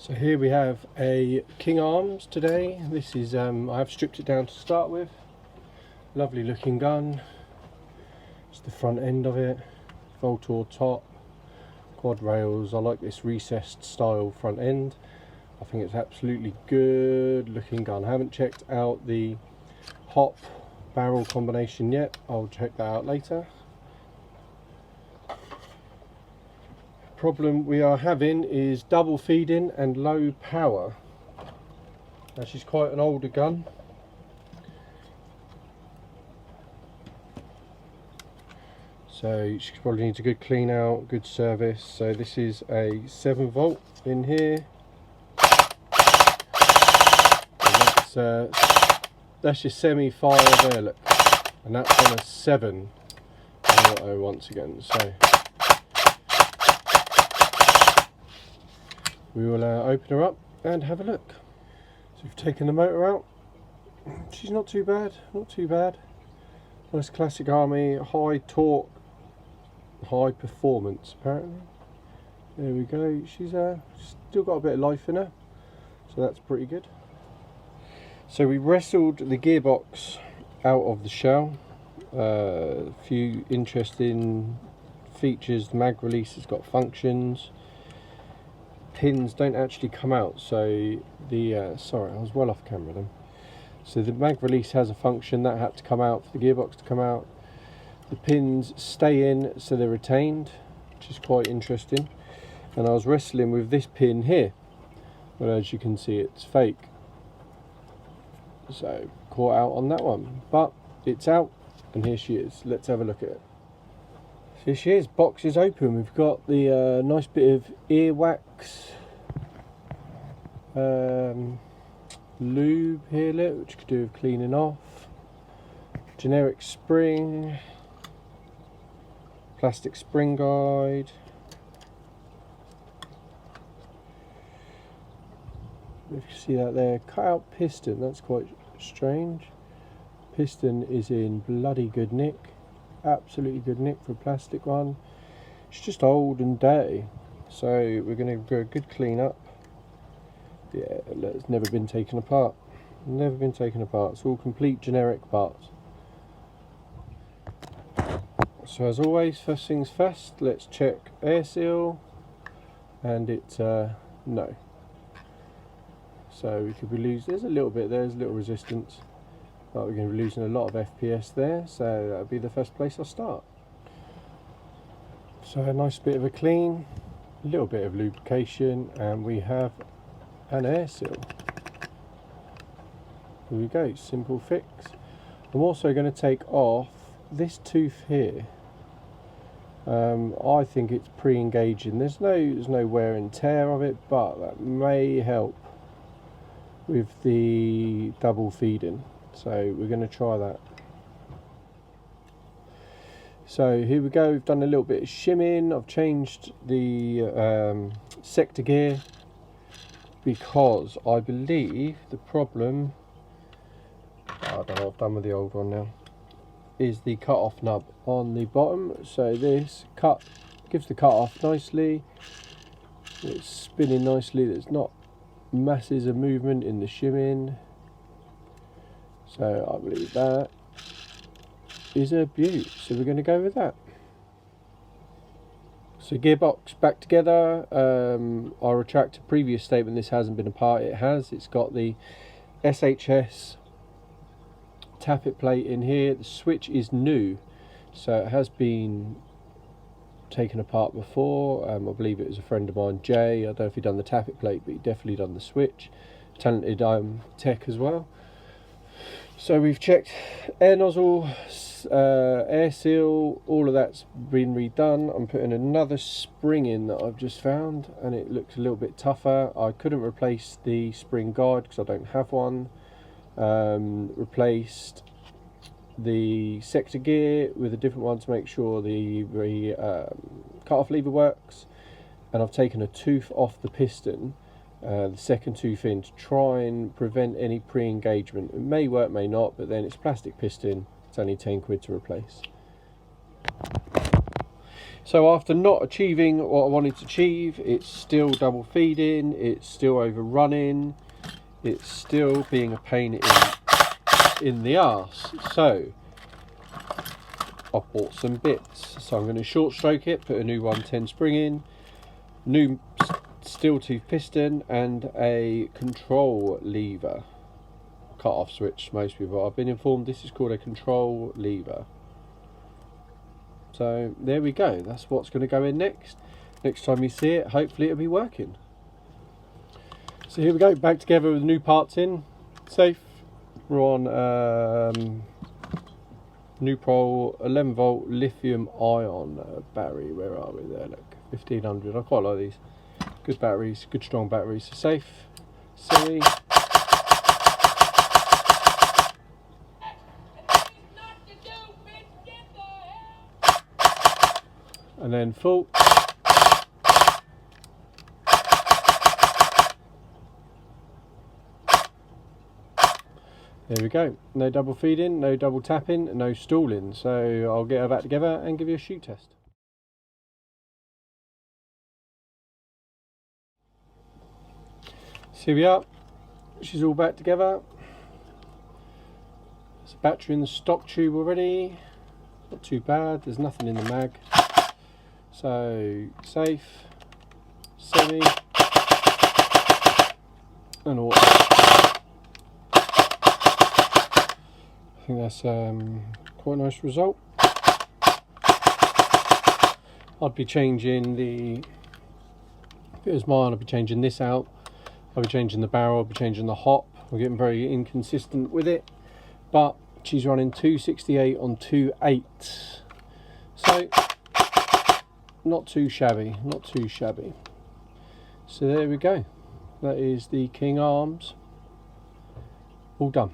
So here we have a King Arms today. This is, I have stripped it down to start with. Lovely looking gun. It's the front end of it. Voltor top, quad rails. I like this recessed style front end. I think it's absolutely good looking gun. I haven't checked out the hop barrel combination yet. I'll check that out later. Problem we are having is double feeding and low power. Now she's quite an older gun, so she probably needs a good clean out, good service. So this is a 7 volt in here, and that's your semi-fire there, look, and that's on a 7 auto once again. So we will open her up and have a look. So we've taken the motor out. She's not too bad, not too bad. Nice classic army, high torque, high performance apparently. There we go. She's still got a bit of life in her, so that's pretty good. So we wrestled the gearbox out of the shell. A few interesting features. The mag release has got functions. Pins don't actually come out, so the sorry, I was well off camera then. So the mag release has a function that had to come out for the gearbox to come out. The pins stay in, so they're retained, which is quite interesting. And I was wrestling with this pin here, but as you can see it's fake, so caught out on that one, but it's out and here she is. Let's have a look at it. Here she is, box is open. We've got the nice bit of earwax lube here, look, which could do with cleaning off. Generic spring, plastic spring guide. You can see that there, cut out piston, that's quite strange. Piston is in bloody good nick. Absolutely good nick for a plastic one. It's just old and dirty, so we're going to do a good clean up. Yeah, it's never been taken apart. Never been taken apart. It's all complete generic parts. So as always, first things first, let's check air seal, and it's no. So we could be losing. There's a little bit there. There's a little resistance. But we're going to be losing a lot of FPS there, so that'll be the first place I'll start. So a nice bit of a clean, a little bit of lubrication, and we have an air seal. Here we go, simple fix. I'm also going to take off this tooth here. I think it's pre-engaging. There's no wear and tear of it, but that may help with the double feeding. So we're going to try that. So here we go, we've done a little bit of shimming. I've changed the sector gear because I believe the problem, I don't know, I've done with the old one now, is the cut off nub on the bottom. So this gives the cut off nicely. It's spinning nicely. There's not masses of movement in the shimming. So I believe that is a beaut, so we're going to go with that. So gearbox back together. I'll retract a previous statement, this hasn't been a part. It has. It's got the SHS tappet plate in here. The switch is new, so it has been taken apart before. I believe it was a friend of mine, Jay. I don't know if he done the tappet plate, but he definitely done the switch. Talented tech as well. So we've checked air nozzle, air seal, all of that's been redone. I'm putting another spring in that I've just found, and it looks a little bit tougher. I couldn't replace the spring guide because I don't have one. Replaced the sector gear with a different one to make sure the cut-off lever works, and I've taken a tooth off the piston. The second tooth in to try and prevent any pre-engagement. It may work, may not, but then it's plastic piston, it's only 10 quid to replace. So after not achieving what I wanted to achieve, it's still double feeding, it's still overrunning, it's still being a pain in the arse. So I've bought some bits. So I'm going to short stroke it, put a new 110 spring in, new steel tooth piston, and a control lever. Cut off switch, most people. I've been informed this is called a control lever. So there we go, that's what's going to go in next. Next time you see it, hopefully it'll be working. So here we go, back together with the new parts in. Safe. We're on Nupro 11 volt lithium ion battery. Where are we there? Look, 1500. I quite like these. Good batteries, good strong batteries. So safe, silly. And then full. There we go. No double feeding, no double tapping, no stalling. So I'll get her back together and give you a shoot test. So here we are. She's all back together. There's a battery in the stock tube already. Not too bad. There's nothing in the mag. So safe, semi, and auto. I think that's quite a nice result. I'd be changing the, if it was mine, I'd be changing this out. I'd be changing the barrel, I'd be changing the hop. We're getting very inconsistent with it, but she's running 268 on 2.8. So not too shabby, not too shabby. So there we go. That is the King Arms all done.